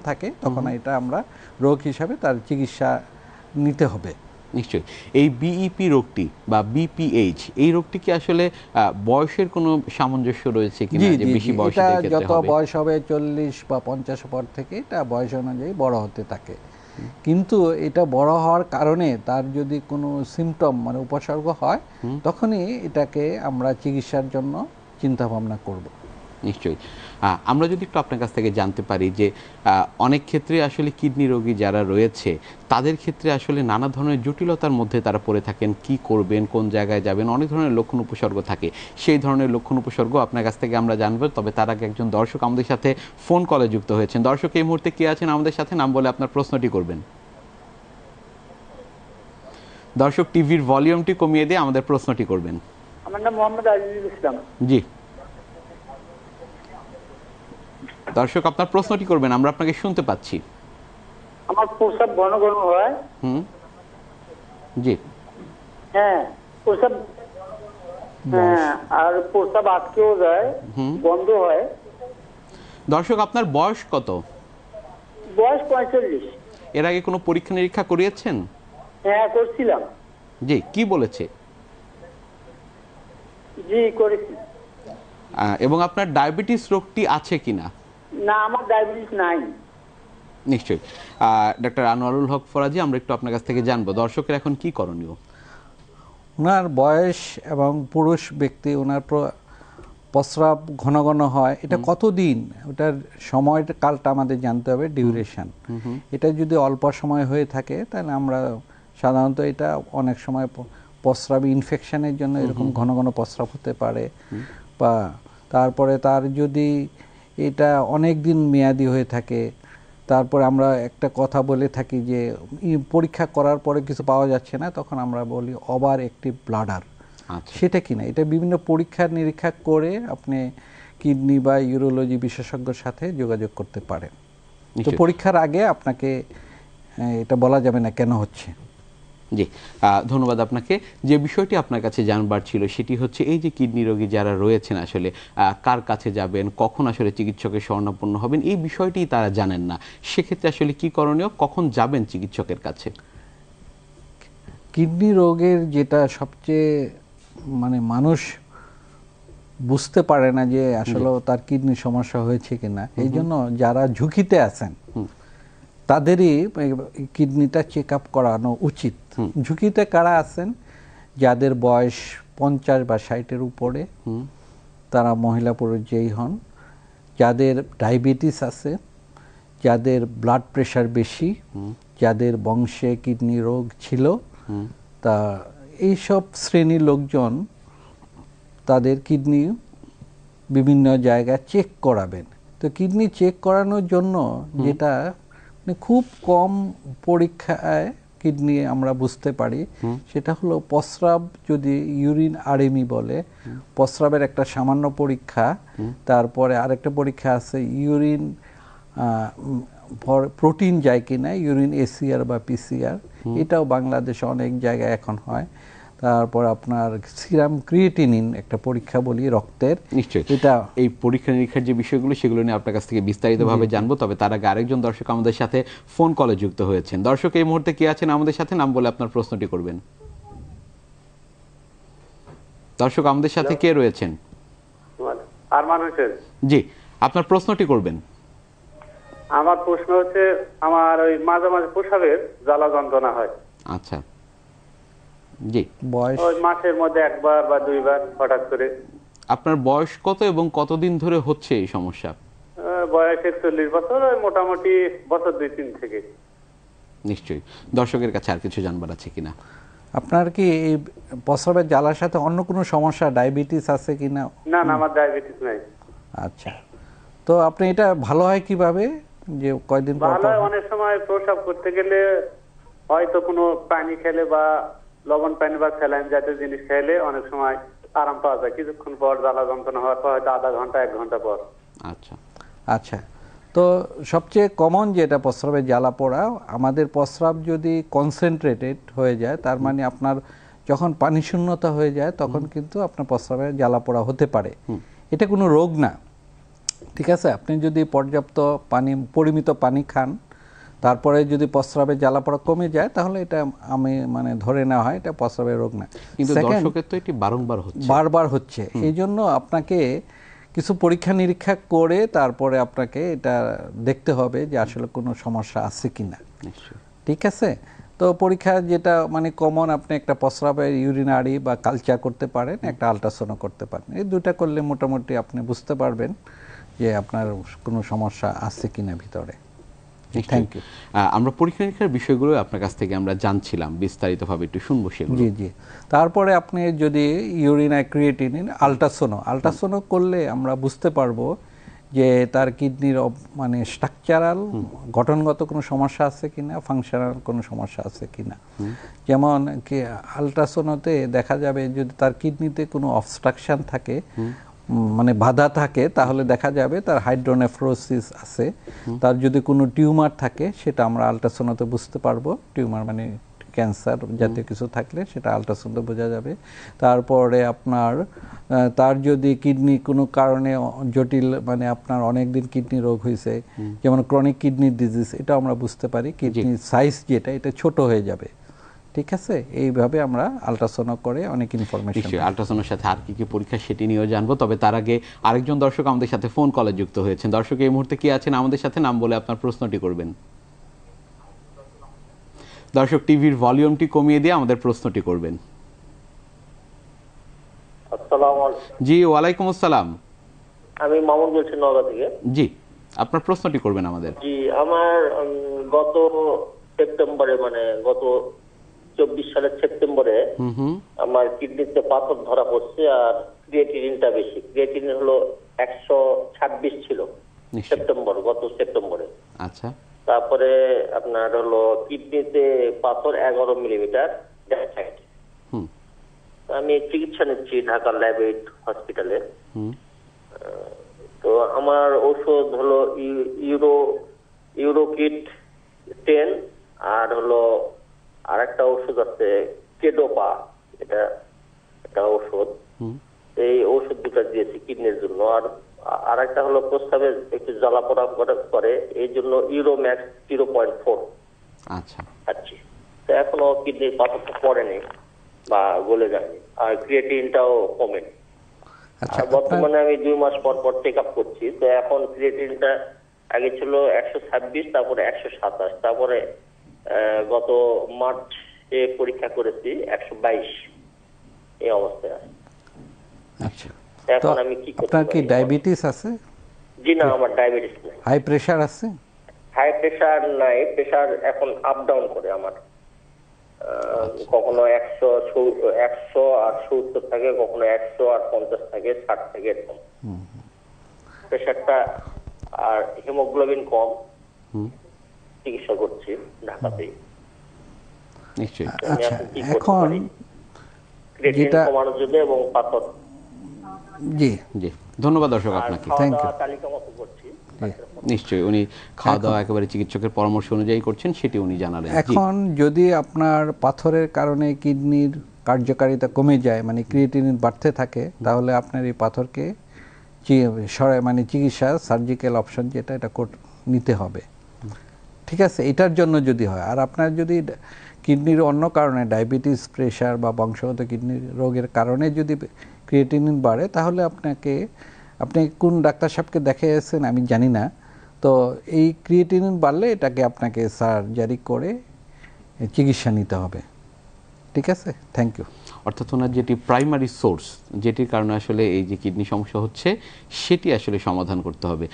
থাকে তখন এটা আমরা রোগ হিসাবে তার চিকিৎসা নিতে হবে। নিশ্চয়ই। এই বিইপি রোগটি বা বিপিএইচ এই রোগটি কি আসলে বয়সের কোনো সামঞ্জস্য রয়েছে কিনা, যে বেশি বয়সীদের ক্ষেত্রে হবে? যত বয়স হবে 40 বা 50 পর থেকে এটা বয়স অনুযায়ী বড় হতে থাকে, কিন্তু এটা বড় হওয়ার কারণে তার যদি কোনো সিমটম মানে উপসর্গ হয় তখনই এটাকে আমরা চিকিৎসার জন্য চিন্তা ভাবনা করব। নিশ্চয়ই। আমরা যদি একটু আপনার কাছ থেকে জানতে পারি যে অনেক ক্ষেত্রে আসলে কিডনি রোগী যারা রয়েছে তাদের ক্ষেত্রে আসলে নানা ধরনের জটিলতার মধ্যে তারা পড়ে থাকেন, কি করবেন, কোন জায়গায় যাবেন, অনেক ধরনের লক্ষণ উপসর্গ থাকে। সেই ধরনের লক্ষণ উপসর্গ আপনার কাছ থেকে আমরা জানবো, তবে তার আগে একজন দর্শক আমাদের সাথে ফোন কলে যুক্ত হয়েছেন। দর্শক এই মুহূর্তে কে আছেন আমাদের সাথে, নাম বলে আপনার প্রশ্নটি করবেন। দর্শক টিভির ভলিউমটি কমিয়ে দিয়ে আমাদের প্রশ্নটি করবেন। আমার নাম মোহাম্মদ আজিজুল ইসলাম। জি দর্শক আপনার প্রশ্নটি করবেন, আমরা আপনাকে শুনতে পাচ্ছি। আমার প্রস্রাব ঘন ঘন হয়। জি। হ্যাঁ প্রস্রাব, হ্যাঁ আর প্রস্রাব আটকেও যায়, বন্ধ হয়। দর্শক আপনার বয়স কত? বয়স 45। এর আগে কোনো পরীক্ষা নিরীক্ষা করিয়েছেন? হ্যাঁ করছিলাম। জি, কি বলেছে? জি করেছি। এবং আপনার ডায়াবেটিস রোগটি আছে কিনা? না আমার ডায়াবেটিস নাই। নিশ্চয়ই। ডক্টর আনোয়ারুল হক ফরাজি, আমরা একটু আপনার কাছ থেকে জানবো দর্শকের এখন কি করণীয়। ওনার বয়স এবং পুরুষ ব্যক্তি ওনার প্রস্রাব ঘন ঘন হয়, এটা কতদিন, ওটার সময় কালটা আমাদের জানতে হবে, ডিউরেশন। এটা যদি অল্প সময় হয়ে থাকে তাহলে আমরা সাধারণত এটা অনেক সময় প্রস্রাব ইনফেকশনের জন্য এরকম ঘন ঘন প্রস্রাব হতে পারে, বা তারপরে তার যদি এটা অনেক দিন মেয়াদি হয়ে থাকে, তারপরে আমরা একটা কথা বলে থাকি যে পরীক্ষা করার পরে কিছু পাওয়া যাচ্ছে না, তখন আমরা বলি ওভার অ্যাক্টিভ ব্লাডার। সেটা কিনা এটা বিভিন্ন পরীক্ষা নিরীক্ষা করে আপনি কিডনি বা ইউরোলজি বিশেষজ্ঞের সাথে যোগাযোগ করতে পারেন। তো পরীক্ষার আগে আপনাকে এটা বলা যাবে না কেন হচ্ছে। জি, ধন্যবাদ আপনাকে। যে বিষয়টি আপনার কাছে জানবার ছিল সেটি হচ্ছে এই যে কিডনি রোগী যারা রয়েছেন আসলে কার কাছে যাবেন, কখন আসলে চিকিৎসকের শরণাপন্ন হবেন, এই বিষয়টি তারা জানেন না। সেক্ষেত্রে আসলে কি করণীয়, কখন যাবেন চিকিৎসকের কাছে? কিডনি রোগের যেটা সবচেয়ে মানে মানুষ বুঝতে পারে না যে আসলে তার কিডনি সমস্যা হয়েছে কিনা, এই জন্য যারা ঝুঁকিতে আছেন তাদেরই কিডনিটা চেক আপ করানো উচিত। ঝুঁকিতে কারা আছেন? যাদের বয়স 50 বা 60-এর উপরে, তারা মহিলা পুরুষ যেই হন, যাদের ডায়াবেটিস আছে, যাদের ব্লাড প্রেশার বেশি, যাদের বংশে কিডনি রোগ ছিল, তা এইসব শ্রেণীর লোকজন তাদের কিডনি বিভিন্ন জায়গায় চেক করাবেন। তো কিডনি চেক করানোর জন্য যেটা খুব কম পরীক্ষায় কিডনি আমরা বুঝতে পারি সেটা হলো প্রস্রাব, যদি ইউরিন আরএমই বলে, প্রস্রাবের একটা সামান্য পরীক্ষা, তারপরে আরেকটা পরীক্ষা আছে ইউরিন প্রোটিন যায় কিনা, ইউরিন এসিআর বা পিসিআর, এটাও বাংলাদেশে অনেক জায়গায় এখন হয়। তারপর আপনার সিরাম ক্রিয়েটিনিন একটা পরীক্ষা বলি রক্তের। নিশ্চয়ই এটা এই পরীক্ষা নিরীক্ষার যে বিষয়গুলো সেগুলো নিয়ে আপনার কাছ থেকে বিস্তারিতভাবে জানবো, তবে তার আগে আরেকজন দর্শক আমাদের সাথে ফোন কলে যুক্ত হয়েছেন। দর্শক এই মুহূর্তে কে আছেন আমাদের সাথে, নাম বলে আপনার প্রশ্নটি করবেন। দর্শক আমাদের সাথে কে রয়েছেন? আরমান হোসেন। জি, আপনার প্রশ্নটি করবেন। আমার প্রশ্ন হচ্ছে আমার ওই মাঝে মাঝে প্রস্রাবের জ্বালা যন্ত্রণা হয়। আচ্ছা, জি। বয়স ওই মাসের মধ্যে একবার বা দুইবার হঠাৎ করে। আপনার বয়স কত এবং কতদিন ধরে হচ্ছে এই সমস্যা? বয়স 41 বছর, মোটামুটি বছর 2-3 থেকে। নিশ্চয়ই। দর্শকের কাছে আর কিছু জানবার আছে কিনা? আপনার কি এই প্রস্রাবের জ্বালার সাথে অন্য কোনো সমস্যা, ডায়াবেটিস আছে কিনা? না না আমার ডায়াবেটিস নাই। আচ্ছা, তো আপনি এটা ভালো হয় কিভাবে, যে কয়দিন পর? ভালো হয় অনেক সময় প্রস্রাব করতে গেলে হয়তো কোনো পানি খেলে বা লবণ পানি বা স্যালাইন জাতীয় জিনিস খেলে অনেক সময় আরাম পাওয়া যায়, কিছুক্ষণ পর জ্বালা যন্ত্রণা হওয়ার পর হয়তো আধা ঘন্টা 1 ঘন্টা পর। আচ্ছা আচ্ছা, তো সবচেয়ে কমন যেটা প্রস্রাবের জ্বালা পোড়া, আমাদের প্রস্রাব যদি কনসেন্ট্রেটেড হয়ে যায়, তার মানে আপনার যখন পানি শূন্যতা হয়ে যায় তখন কিন্তু আপনার প্রস্রাবের জ্বালা পোড়া হতে পারে। এটা কোনো রোগ না, ঠিক আছে, আপনি যদি পর্যাপ্ত পানি, পরিমিত পানি খান, তারপরে যদি প্রস্রাবে জ্বালাপোড়া কমে যায়, তাহলে এটা আমি মানে ধরে নেওয়া হয় এটা প্রস্রাবের রোগ না। কিন্তু Second, দর্শকের তো এটি বারংবার হচ্ছে। বারবার হচ্ছে, এই জন্য আপনাকে কিছু পরীক্ষা নিরীক্ষা করে তারপরে আপনাকে এটা দেখতে হবে যে আসলে কোনো সমস্যা আছে কিনা। নিশ্চয়ই। ঠিক আছে, তো পরীক্ষা যেটা মানে কমন, আপনি একটা প্রস্রাবের ইউরিনারি বা কালচার করতে পারেন, একটা আলট্রাসাউন্ড করতে পারেন। এই দুটা করলে মোটামুটি আপনি বুঝতে পারবেন যে আপনার কোনো সমস্যা আছে কিনা ভিতরে। Thank you. আমরা পরীক্ষা নিরীক্ষার বিষয়গুলো আপনার কাছ থেকে আমরা জানছিলাম, বিস্তারিতভাবে একটু শুনবো সেগুলো। জি জি। তারপরে আপনি যদি ইউরিন ক্রিয়েটিনিন আলট্রাসোনো করলে আমরা বুঝতে পারবো যে তার কিডনির মানে স্ট্রাকচারাল গঠনগত কোনো সমস্যা আছে কিনা, ফাংশনাল কোনো সমস্যা আছে কিনা। যেমন কি আলট্রাসোনোতে দেখা যাবে যদি তার কিডনিতে কোনো অবস্ট্রাকশন থাকে, মানে বাধা থাকে, তাহলে দেখা যাবে তার হাইড্রোনেফ্রোসিস আছে। তার যদি কোনো টিউমার থাকে সেটা আমরা আলট্রাসোনোতে বুঝতে পারবো। টিউমার মানে ক্যান্সার জাতীয় কিছু থাকলে সেটা আলট্রাসাউন্ডে বোঝা যাবে। তারপরে আপনার তার যদি কিডনি কোনো কারণে জটিল, মানে আপনার অনেক দিন কিডনি রোগ হয়েছে, যেমন ক্রনিক কিডনি ডিজিজ, এটা আমরা বুঝতে পারি। কিডনির সাইজ যেটা এটা ছোট হয়ে যাবে। ঠিক আছে, এইভাবে আমরা আলট্রাসাউন্ড করে অনেক ইনফরমেশন। নিশ্চয়ই আলট্রাসাউন্ডের সাথে আর কি কি পরীক্ষা সেটি নিয়েও জানবো, তবে তার আগে আরেকজন দর্শক আমাদের সাথে ফোন কলে যুক্ত হয়েছেন। দর্শক এই মুহূর্তে কি আছেন আমাদের সাথে, নাম বলে আপনার প্রশ্নটি করবেন। দর্শক টিভির ভলিউমটি কমিয়ে দিয়ে আমাদের প্রশ্নটি করবেন। আসসালামু আলাইকুম। জি, ওয়ালাইকুম আসসালাম। আমি মামুন বলছি নওগাঁ থেকে। জি, আপনার প্রশ্নটি করবেন আমাদের। জি, আমার গত সেপ্টেম্বরে, মানে গত 24 সালের সেপ্টেম্বরে আমার কিডনিতে পাথর ধরা পড়ছে, আর ক্রিয়েটিনিনটা বেশি। ক্রিয়েটিনিন হলো 126 ছিল গত সেপ্টেম্বরে। আচ্ছা। তারপরে আপনার হলো কিডনিতে পাথর 11 মিলিমিটার ব্যাক সাইড। আমি চিকিৎসা নিচ্ছি ঢাকা ল্যাবেট হসপিটালে। তো আমার ঔষধ হলো ইউরোকিট 10, আর হলো আরেকটা ওষুধ আছে কেডোপা, এটা একটা ওষুধ। এই ওষুধ দুটো দিয়েছি কিডনির জন্য। আর আরেকটা হলো প্রস্তাবে একটু জ্বালাপোড়া করে, এই জন্য ইউরোম্যাক্স 0.4। আচ্ছা, আচ্ছা। তো এখনো কিডনির পাথরটা পড়েনি বা গলে যায়নি, আর ক্রিয়েটিনটাও কমেনি। আর বর্তমানে আমি 2 মাস পর পর চেক আপ করছি। তো এখন ক্রিয়েটিনটা আগে ছিল 126, তারপরে 127, তারপরে গত মার্চে পরীক্ষা করেছি 122, এই অবস্থায় আছে। আচ্ছা, এখন আমি কি করতে আপনার কি পারি? ডায়াবেটিস আছে? জি না, আমার ডায়াবেটিস নাই। হাই প্রেশার আছে? হাই প্রেশার নাই, প্রেশার এখন আপ ডাউন করে আমার। কখনো 100 থাকে, কখনো 150 থাকে, 60 থাকে, এরকম প্রেশারটা। আর হিমোগ্লোবিন কম, চিকিৎসা করছি ঢাকাতেই। নিশ্চয়ই। আচ্ছা, এখন যেটা কমানোর জন্য এবং পাথর। জি জি, ধন্যবাদ দর্শক আপনাকে। Thank you. তালিকা মতো করছি। নিশ্চয়ই, উনি খাওয়া দাওয়া একেবারে চিকিৎসকের পরামর্শ অনুযায়ী করছেন, সেটি উনি জানালেন। এখন যদি আপনার পাথরের কারণে কিডনির কার্যকারিতা কমে যায়, মানে ক্রিয়েটিনিন বাড়তে থাকে, তাহলে আপনার এই পাথরকে মানে চিকিৎসা, সার্জিক্যাল অপশন যেটা, এটা নিতে হবে। ঠিক আছে, এটার জন্য যদি হয়। আর আপনার যদি কিডনির অন্য কারণে, ডায়াবেটিস, প্রেশার বা বংশগত কিডনির রোগের কারণে যদি ক্রিয়েটিনিন বাড়ে, তাহলে আপনি কোন ডাক্তার সাহেবকে দেখিয়েছেন আমি জানি না, তো এই ক্রিয়েটিনিন বাড়লে এটাকে আপনাকে সার্জারি করে চিকিৎসা নিতে হবে। ঠিক আছে, থ্যাংক ইউ। অর্থাৎ ওনার যেটি প্রাইমারি সোর্স, যেটির কারণে আসলে এই যে কিডনি সমস্যা হচ্ছে, সেটি আসলে সমাধান করতে হবে।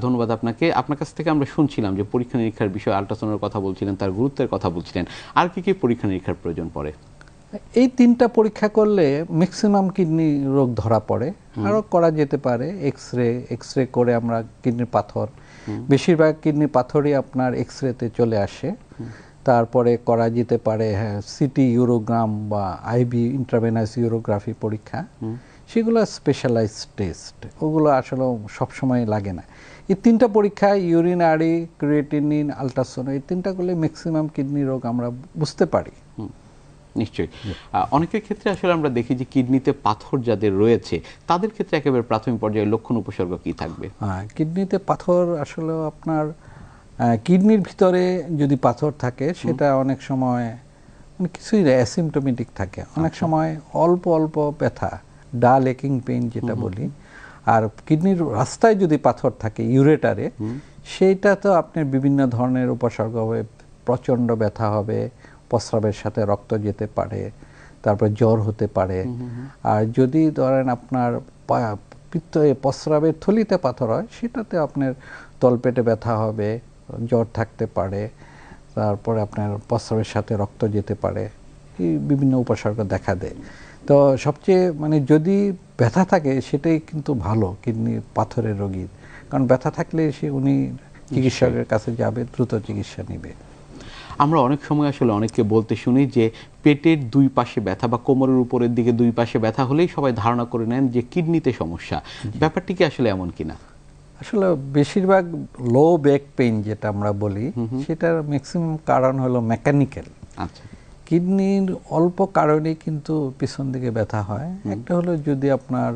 ধন্যবাদ আপনাকে। আপনার কাছ থেকে আমরা শুনছিলাম যে পরীক্ষা নিরীক্ষার বিষয়ে, আলট্রাসাউন্ডের কথা বলছিলেন, তার গুরুত্বের কথা বলছিলেন। আর কি কি পরীক্ষা নিরীক্ষার প্রয়োজন পড়ে? এই 3টা পরীক্ষা করলে ম্যাক্সিমাম কিডনি রোগ ধরা পড়ে। আরও করা যেতে পারে এক্স রে করে আমরা কিডনির পাথর, বেশিরভাগ কিডনি পাথরই আপনার এক্স-রেতে চলে আসে। তারপরে করা যেতে পারে সিটি ইউরোগ্রাম বা আইবি ইন্ট্রাভেনাস ইউরোগ্রাফি পরীক্ষা, সেগুলো স্পেশালাইজড টেস্ট, ওগুলো আসলে সবসময় লাগে না। এই 3টা পরীক্ষা, ইউরিনারি, ক্রিয়েটিনিন, আলট্রাসাউন্ড, এই 3টা করলে ম্যাক্সিমাম কিডনি রোগ আমরা বুঝতে পারি। নিশ্চয়ই। অনেকের ক্ষেত্রে আসলে আমরা দেখি যে কিডনিতে পাথর যাদের রয়েছে তাদের ক্ষেত্রে একেবারে প্রাথমিক পর্যায়ে লক্ষণ উপসর্গ কি থাকবে? কিডনিতে পাথর আসলে আপনার কিডনির ভিতরে যদি পাথর থাকে সেটা অনেক সময় মানে কিছুই অ্যাসিমটোমেটিক থাকে, অনেক সময় অল্প অল্প ব্যথা, ডাল একিং পেইন যেটা বলি। আর কিডনির রাস্তায় যদি পাথর থাকে ইউরেটারে, সেইটা তো আপনার বিভিন্ন ধরনের উপসর্গ হবে, প্রচণ্ড ব্যথা হবে, প্রস্রাবের সাথে রক্ত যেতে পারে, তারপর জ্বর হতে পারে। আর যদি ধরেন আপনার প্রস্রাবের থলিতে পাথর হয়, সেটাতে আপনার তলপেটে ব্যথা হবে, জ্বর থাকতে পারে, তারপরে আপনার প্রস্রাবের সাথে রক্ত যেতে পারে, এই বিভিন্ন উপসর্গ দেখা দেয়। তো সবচেয়ে মানে যদি ব্যথা থাকে সেটাই কিন্তু ভালো কিডনি পাথরের রোগীর, কারণ ব্যথা থাকলে উনি চিকিৎসকের কাছে যাবে, দ্রুত চিকিৎসা নেবে। আমরা অনেক সময় আসলে অনেককে বলতে শুনি যে পেটের দুই পাশে ব্যথা বা কোমরের উপরের দিকে দুই পাশে ব্যথা হলেই সবাই ধারণা করে নেন যে কিডনিতে সমস্যা। ব্যাপারটি কি আসলে এমন কিনা? আসলে বেশিরভাগ লো ব্যাক পেইন যেটা আমরা বলি সেটার ম্যাক্সিমাম কারণ হলো মেকানিক্যাল। আচ্ছা, কিডনির অল্প কারণে কিন্তু পিছন দিকে ব্যথা হয়। একটা হলো যদি আপনার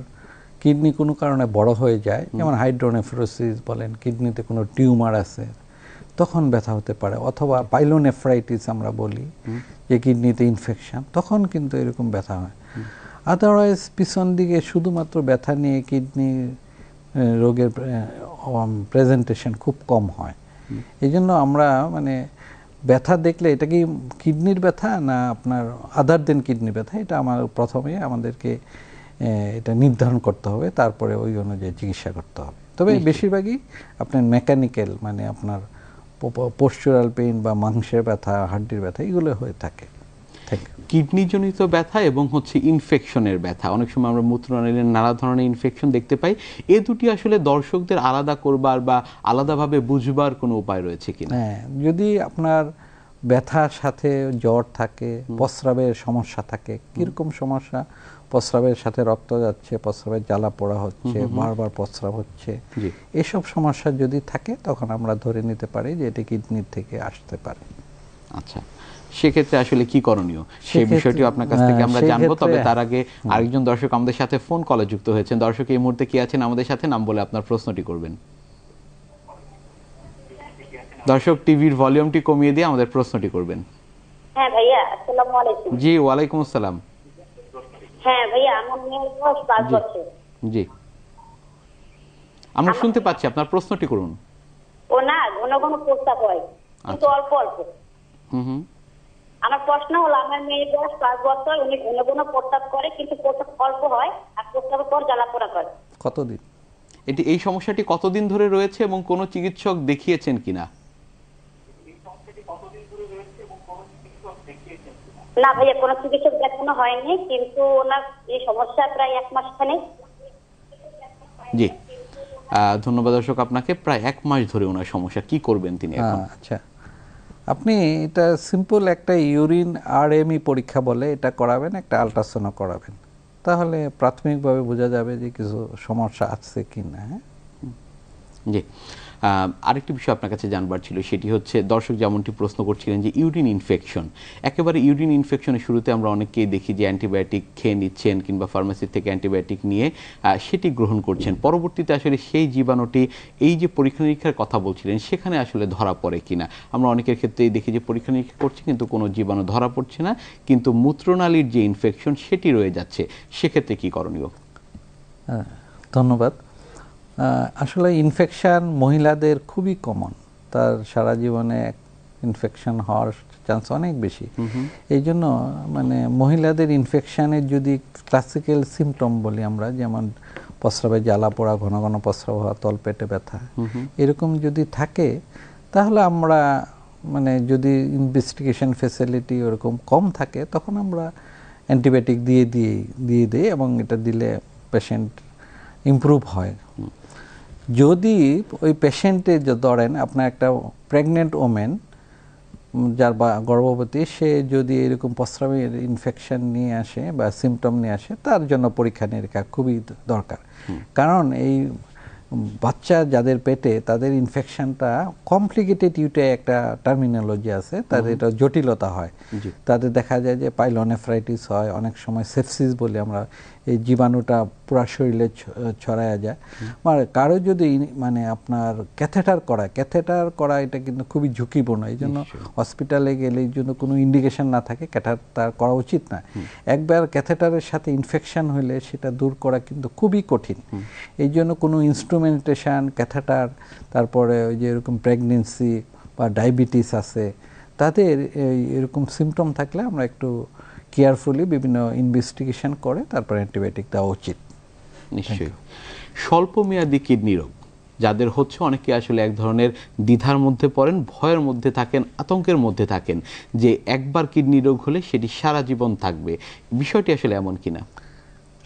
কিডনি কোনো কারণে বড় হয়ে যায়, যেমন হাইড্রোনেফ্রোসিস বলেন, কিডনিতে কোনো টিউমার আছে, তখন ব্যথা হতে পারে। অথবা পাইলোনেফ্রাইটিস আমরা বলি, যে কিডনিতে ইনফেকশন, তখন কিন্তু এরকম ব্যথা হয়। আদারওয়াইজ পিছন দিকে শুধুমাত্র ব্যথা নিয়ে কিডনি রোগের প্রেজেন্টেশন খুব কম হয়। এই জন্য আমরা মানে ব্যথা দেখলে এটা কি কিডনির ব্যথা না আপনার আদার দেন কিডনি ব্যথা, এটা প্রথমে আমাদেরকে এটা নির্ধারণ করতে হবে, তারপরে ওই অনুযায়ী চিকিৎসা করতে হবে। তবে বেশিরভাগই আপনার মেকানিক্যাল, মানে আপনার পোস্চুরাল পেইন বা মাংসের ব্যথা, হাড্ডির ব্যথা, এগুলো হয়ে থাকে। কিডনিজনিত ব্যথা এবং হচ্ছে ইনফেকশনের ব্যথা, অনেক সময় আমরা মূত্রনালীর নানা ধরনের ইনফেকশন দেখতে পাই। এ দুটি আসলে দর্শকদের আলাদা করবার বা আলাদাভাবে বুঝবার কোনো উপায় রয়েছে কিনা? হ্যাঁ, যদি আপনার ব্যথার সাথে জ্বর থাকে, প্রস্রাবের সমস্যা থাকে, কিরকম সমস্যা, প্রস্রাবের সাথে রক্ত যাচ্ছে, প্রস্রাবের জ্বালা পোড়া হচ্ছে, বারবার প্রস্রাব হচ্ছে, এসব সমস্যা যদি থাকে তখন আমরা ধরে নিতে পারি যে এটি কিডনির থেকে আসতে পারে। আচ্ছা, সেক্ষেত্রে আসলে কি করণীয় সেই বিষয়টিও আপনার কাছ থেকে আমরা জানবো। তবে তার আগে আরেকজন দর্শক আমাদের সাথে ফোন কলে যুক্ত হয়েছেন। দর্শক এই মুহূর্তে কি আছেন আমাদের সাথে, নাম বলে আপনার প্রশ্নটি করবেন। দর্শক টিভির ভলিউমটি কমিয়ে দিয়ে আমাদের প্রশ্নটি করবেন। হ্যাঁ ভাইয়া, আসসালামু আলাইকুম। জি, ওয়ালাইকুম আসসালাম। হ্যাঁ ভাইয়া, আমার মেয়ের বয়স 5 বছর। জি, আমরা শুনতে পাচ্ছি, আপনার প্রশ্নটি করুন। ও না, ঘন ঘন প্রস্রাব হয়, কিন্তু অল্প অল্প। আমার প্রশ্ন হলো, আমার মেয়ের বয়স 5 বছর, উনি ঘন ঘন প্রস্রাব করে, কিন্তু প্রস্রাব অল্প হয়, আর প্রস্রাবের পর জ্বালা পোড়া করে। কতদিন এই সমস্যাটি কতদিন ধরে রয়েছে এবং কোন চিকিৎসক দেখিয়েছেন কিনা? না ভাইয়া, কোনো চিকিৎসক দেখানো হয়নি, কিন্তু ওনার এই সমস্যা প্রায় 1 মাস খানেক। জি, ধন্যবাদ দর্শক আপনাকে। প্রায় 1 মাস ধরে ওনার সমস্যা, কি করবেন তিনি এখন? আচ্ছা, আপনি এটা সিম্পল একটা ইউরিন আরএমই পরীক্ষা বলে, এটা করাবেন, একটা আলট্রাসাউন্ড করাবেন, তাহলে প্রাথমিকভাবে বোঝা যাবে যে কিছু সমস্যা আছে কি না। জি, আরেকটি বিষয় আপনার কাছে জানবার ছিল, সেটি হচ্ছে দর্শক যেমনটি প্রশ্ন করছিলেন যে ইউরিন ইনফেকশন, একেবারে ইউরিন ইনফেকশনের শুরুতে আমরা অনেককেই দেখি যে অ্যান্টিবায়োটিক খেয়ে নিচ্ছেন কিংবা ফার্মেসি থেকে অ্যান্টিবায়োটিক নিয়ে সেটি গ্রহণ করছেন, পরবর্তীতে আসলে সেই জীবাণুটি এই যে পরীক্ষা নিরীক্ষার কথা বলছিলেন সেখানে আসলে ধরা পড়ে কিনা। আমরা অনেকের ক্ষেত্রেই দেখি যে পরীক্ষা নিরীক্ষা করছে কিন্তু কোনো জীবাণু ধরা পড়ছে না, কিন্তু মূত্রনালীর যে ইনফেকশন সেটি রয়ে যাচ্ছে, সেক্ষেত্রে কি করণীয়? ধন্যবাদ। আসলে ইনফেকশন মহিলাদের খুবই কমন, তার সারা জীবনে ইনফেকশন হওয়ার চান্স অনেক বেশি। এই জন্য মানে মহিলাদের ইনফেকশনের যদি ক্লাসিক্যাল সিমটম বলি আমরা, যেমন প্রস্রাবে জ্বালা পোড়া, ঘন ঘন প্রস্রাব হওয়া, তলপেটে ব্যথা, এরকম যদি থাকে, তাহলে আমরা মানে যদি ইনভেস্টিগেশন ফেসিলিটি ওরকম কম থাকে, তখন আমরা অ্যান্টিবায়োটিক দিয়ে দিই এবং এটা দিলে পেশেন্ট ইমপ্রুভ হয়। যদি ওই পেশেন্টে ধরেন আপনার একটা প্রেগনেন্ট ওমেন, যার বা গর্ভবতী, সে যদি এরকম প্রস্রাবের ইনফেকশন নিয়ে আসে বা সিমটম নিয়ে আসে, তার জন্য পরীক্ষা নিরীক্ষা খুবই দরকার। কারণ এই বাচ্চা যাদের পেটে তাদের ইনফেকশনটা কমপ্লিকেটেড ইউটে একটা টার্মিনোলজি আছে, তাদের এটা জটিলতা হয়। তাদের দেখা যায় যে পাইলোনেফ্রাইটিস হয়, অনেক সময় সেপসিস বলি আমরা, এই জীবাণুটা পুরা শরীরে ছড়ায়া যায়। মানে কারো যদি মানে আপনার ক্যাথেটার করা এটা কিন্তু খুবই ঝুঁকিপূর্ণ। এই জন্য হসপিটালে গেলে এই জন্য কোনো ইন্ডিকেশন না থাকে ক্যাথেটার করা উচিত না। একবার ক্যাথেটারের সাথে ইনফেকশন হলে সেটা দূর করা কিন্তু খুবই কঠিন। এই জন্য কোনো ইনস্ট্রুমেন্টেশন, ক্যাথেটার, তারপরে ওই যে এরকম প্রেগনেন্সি বা ডায়াবেটিস আছে, তাদের এরকম সিমটম থাকলে আমরা একটু কেয়ারফুলি বিভিন্ন ইনভেস্টিগেশন করে তারপর অ্যান্টিবায়োটিক দেওয়া উচিত। নিশ্চয়ই। স্বল্পমেয়াদী কিডনি রোগ যাদের হচ্ছে, অনেকে আসলে এক ধরনের দ্বিধার মধ্যে পড়েন, ভয়ের মধ্যে থাকেন, আতঙ্কের মধ্যে থাকেন যে একবার কিডনি রোগ হলে সেটি সারা জীবন থাকবে। বিষয়টি আসলে এমন কিনা?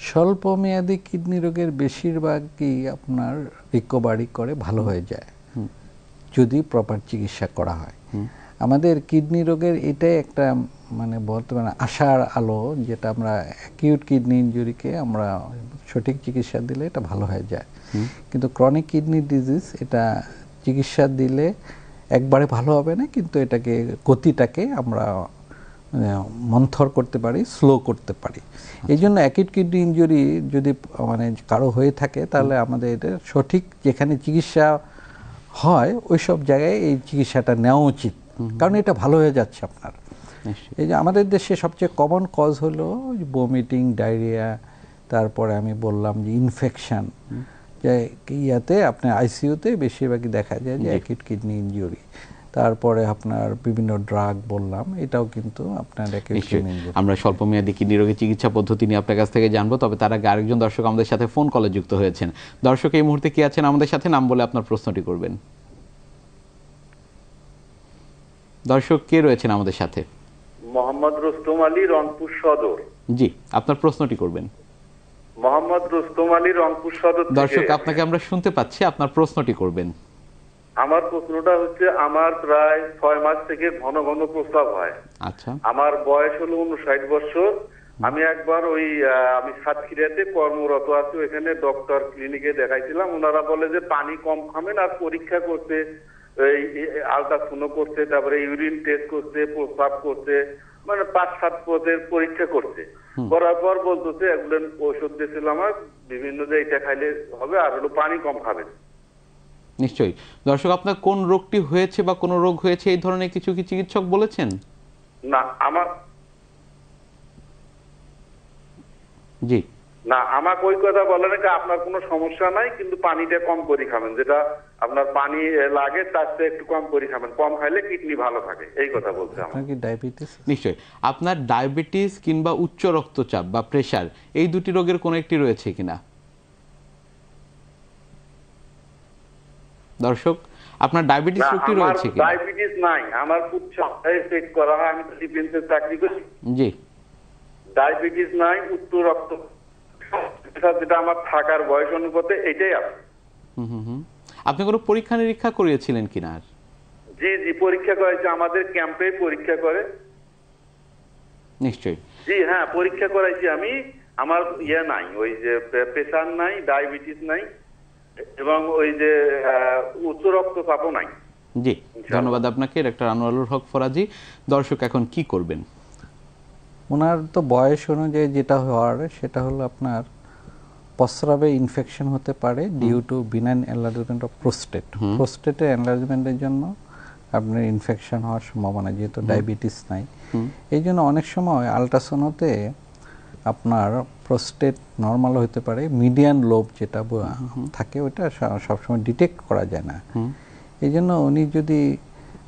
স্বল্পমেয়াদী কিডনি রোগের বেশিরভাগই আপনার রিকভারি করে ভালো হয়ে যায় যদি প্রপার চিকিৎসা করা হয়। আমাদের কিডনি রোগের এটাই একটা মানে বলতে পারেন আশার আলো, যেটা আমরা অ্যাকিউট কিডনি ইনজুরিকে আমরা সঠিক চিকিৎসা দিলে এটা ভালো হয়ে যায়। কিন্তু ক্রনিক কিডনি ডিজিজ এটা চিকিৎসা দিলে একবারে ভালো হবে না, কিন্তু এটাকে গতিটাকে আমরা মন্থর করতে পারি, স্লো করতে পারি। এই জন্য অ্যাকিউট কিডনি ইনজুরি যদি মানে কারো হয়ে থাকে তাহলে আমাদের এটা সঠিক যেখানে চিকিৎসা হয় ওই সব জায়গায় এই চিকিৎসাটা নেওয়া উচিত, কারণ এটা ভালো হয়ে যাচ্ছে আপনার। এই যে আমাদের দেশে সবচেয়ে কমন কজ হলো বমিটিং, ডায়রিয়া, তারপরে আমি বললাম যে ইনফেকশন, যে ইয়াতে আপনার আইসিইউতে বেশিরভাগই দেখা যায় যে অ্যাকিউট কিডনি ইনজুরি। তারপরে আপনার বিভিন্ন ড্রাগ বললাম, এটাও কিন্তু আপনার অ্যাকিউট কিডনি ইনজুরি। আমরা স্বল্পমেয়াদী কিডনি রোগের চিকিৎসা পদ্ধতি নিয়ে আপনার কাছ থেকে জানবো, তবে তার আগে আরেকজন দর্শক আমাদের সাথে ফোন কলে যুক্ত হয়েছেন। দর্শক এই মুহূর্তে কি আছেন আমাদের সাথে, নাম বলে আপনার প্রশ্নটি করবেন। দর্শক কে রয়েছেন আমাদের সাথে? মোহাম্মদ রুস্তম আলী, রংপুর সদর। জি, আপনার প্রশ্নটি করবেন। মোহাম্মদ রুস্তম আলী, রংপুর সদর। দর্শক আপনাকে আমরা শুনতে পাচ্ছি, আপনার প্রশ্নটি করবেন। আমার প্রশ্নটা হচ্ছে, আমার প্রায় 6 মাস থেকে ঘন ঘন প্রস্রাব হয়। আচ্ছা। আমার বয়স হলো 59 বছর। আমি একবার আমি সাতক্ষীরাতে কর্মরত আছি, ওইখানে ডক্টর ক্লিনিকে দেখাইছিলাম। ওনারা বলে যে পানি কম খাবেন, আর পরীক্ষা করতে আলট্রাসাউন্ড করতে, তারপরে ইউরিন টেস্ট করতে, প্রস্রাব করতে, মানে 5-7 পদের পরীক্ষা করতে। করার পর বলতেছে এগুলো ঔষধ দিয়েছিল আমার বিভিন্ন, যে এটা খাইলে হবে, আর হলো পানি কম খাবেন। নিশ্চয়ই। দর্শক আপনার কোন রোগটি হয়েছে বা কোন রোগ হয়েছে এই ধরনের কিছু কি চিকিৎসক বলেছেন? না আমার জি না, আমাকে ওই কথা বলে না, আপনার কোনো সমস্যা নাই, কিন্তু পানিটা কম করে খাবেন, যেটা আপনার পানি লাগে তার চেয়ে একটু কম করে খাবেন, কম খাইলে কিডনি ভালো থাকে, এই কথা বলছে। আপনার কি ডায়াবেটিস? নিশ্চয়ই। আপনার ডায়াবেটিস কিংবা উচ্চ রক্তচাপ বা প্রেসার, এই দুটি রোগের কোন একটি রয়েছে কিনা? দর্শক আপনার ডায়াবেটিস রোগটি রয়েছে কিনা? ডায়াবেটিস নাই, আমার উচ্চ চেক করা হয়, আমি তো ডিফেন্সে চাকরি করি। জি। ডায়াবেটিস নাই, উচ্চ রক্ত, যেটা আমার থাকার বয়স অনুপাতে এটাই আছে। আপনি কোনো পরীক্ষা নিরীক্ষা করিয়েছিলেন কিনা? জি জি, পরীক্ষা করেছে, আমাদের ক্যাম্পে পরীক্ষা করে। নিশ্চয়ই। জি হ্যাঁ, পরীক্ষা করাইছি আমি। আমার নাই, ওই যে প্রেসার নাই, ডায়াবেটিস নাই, এবং ওই যে উচ্চ রক্তচাপও নাই। জি, ধন্যবাদ আপনাকে ডাক্তার আনোয়ারুল হক ফরাজি। দর্শক এখন কি করবেন? ওনার তো বয়স অনুযায়ী যেটা হওয়ার সেটা হলো আপনার প্রস্রাবে ইনফেকশন হতে পারে due to benign enlargement of prostate. প্রোস্টেটের এনলার্জমেন্টের জন্য আপনার ইনফেকশন হওয়ার সম্ভাবনা, যেহেতু ডায়াবেটিস নাই। এই জন্য অনেক সময় আলট্রাসাউন্ডে আপনার প্রোস্টেট নর্মাল হতে পারে, মিডিয়ান লোব যেটা থাকে ওটা সবসময় ডিটেক্ট করা যায় না। এই জন্য উনি যদি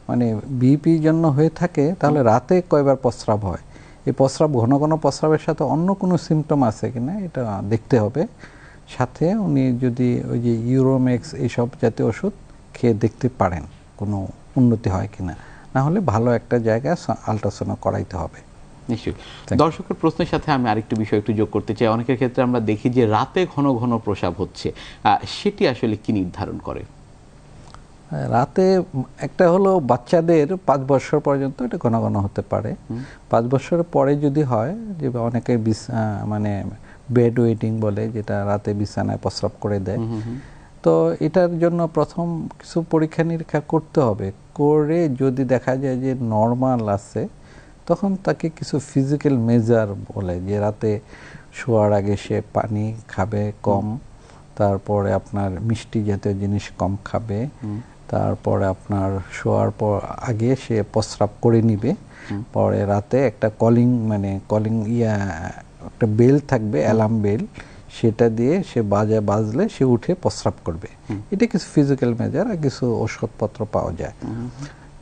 মানে বিপি জন্য হয়ে থাকে তাহলে রাতে কয়বার প্রস্রাব হয়, এই প্রস্রাব ঘন ঘন প্রস্রাবের সাথে অন্য কোনো সিমটম আছে কিনা এটা দেখতে হবে। সাথে উনি যদি ওই যে ইউরোমেক্স এইসব জাতীয় ওষুধ খেয়ে দেখতে পারেন কোনো উন্নতি হয় কিনা, না হলে ভালো একটা জায়গায় আলট্রাসাউন্ড করাইতে হবে। নিশ্চয়ই। দর্শকের প্রশ্নের সাথে আমি আরেকটু বিষয় একটু যোগ করতে চাই। অনেকের ক্ষেত্রে আমরা দেখি যে রাতে ঘন ঘন প্রস্রাব হচ্ছে, সেটি আসলে কি নির্ধারণ করে? রাতে একটা হলো বাচ্চাদের 5 বছর পর্যন্ত এটা ঘন ঘন হতে পারে। 5 বছরের পরে যদি হয়, যে অনেকে মানে বেড ওয়েটিং বলে, যেটা রাতে বিছানায় প্রস্রাব করে দেয়, তো এটার জন্য প্রথম কিছু পরীক্ষা নিরীক্ষা করতে হবে, করে যদি দেখা যায় যে নর্মাল আছে তখন তাকে কিছু ফিজিক্যাল মেজার বলে, যে রাতে শোয়ার আগে সে পানি খাবে কম, তারপরে আপনার মিষ্টি জাতীয় জিনিস কম খাবে, তারপরে আপনার শোয়ার পর আগে সে প্রস্রাব করে নিবে, পরে রাতে একটা কলিং একটা বেল থাকবে, অ্যালার্ম বেল, সেটা দিয়ে সে বাজলে সে উঠে প্রস্রাব করবে। এটা কিছু ফিজিক্যাল মেজার আর কিছু ওষুধপত্র পাওয়া যায়।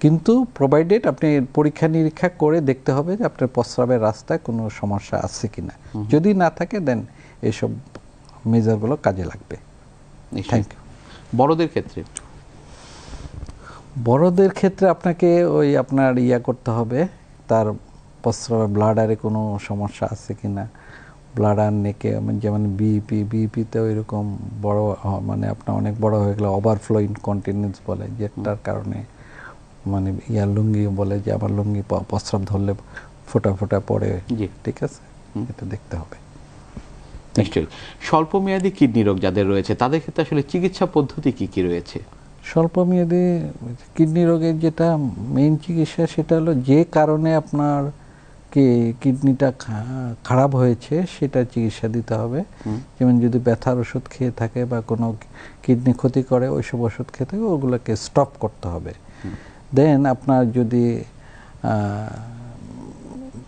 কিন্তু প্রোভাইডেড আপনি পরীক্ষা নিরীক্ষা করে দেখতে হবে যে আপনার প্রস্রাবের রাস্তায় কোনো সমস্যা আছে কিনা। যদি না থাকে দেন এইসব মেজারগুলো কাজে লাগবে। Thank you. বড়দের ক্ষেত্রে আপনাকে ওই আপনার করতে হবে, তার প্রস্রাবে ব্লাডারে কোনো সমস্যা আছে কিনা, ব্লাডার নেকে, যেমন বিপিতে ওইরকম বড় মানে আপনার অনেক বড় হয়ে গেলে ওভারফ্লো ইনকন্টিনেন্স বলে, যেটার কারণে মানে লুঙ্গি বলে যে আমার লুঙ্গি প্রস্রাব ধরলে ফোটা ফোটা পড়ে, ঠিক আছে, এটা দেখতে হবে। নিশ্চয়ই। স্বল্পমেয়াদী কিডনি রোগ যাদের রয়েছে তাদের ক্ষেত্রে আসলে চিকিৎসা পদ্ধতি কি কি রয়েছে? স্বল্পমেয়াদী কিডনি রোগের যেটা মেইন চিকিৎসা সেটা হলো যে কারণে আপনার কিডনিটা খারাপ হয়েছে সেটা চিকিৎসা দিতে হবে। যেমন যদি ব্যথার ওষুধ খেয়ে থাকে বা কোনো কিডনি ক্ষতি করে ওইসব ওষুধ খেয়ে থাকে, ওগুলোকে স্টপ করতে হবে। দেন আপনার যদি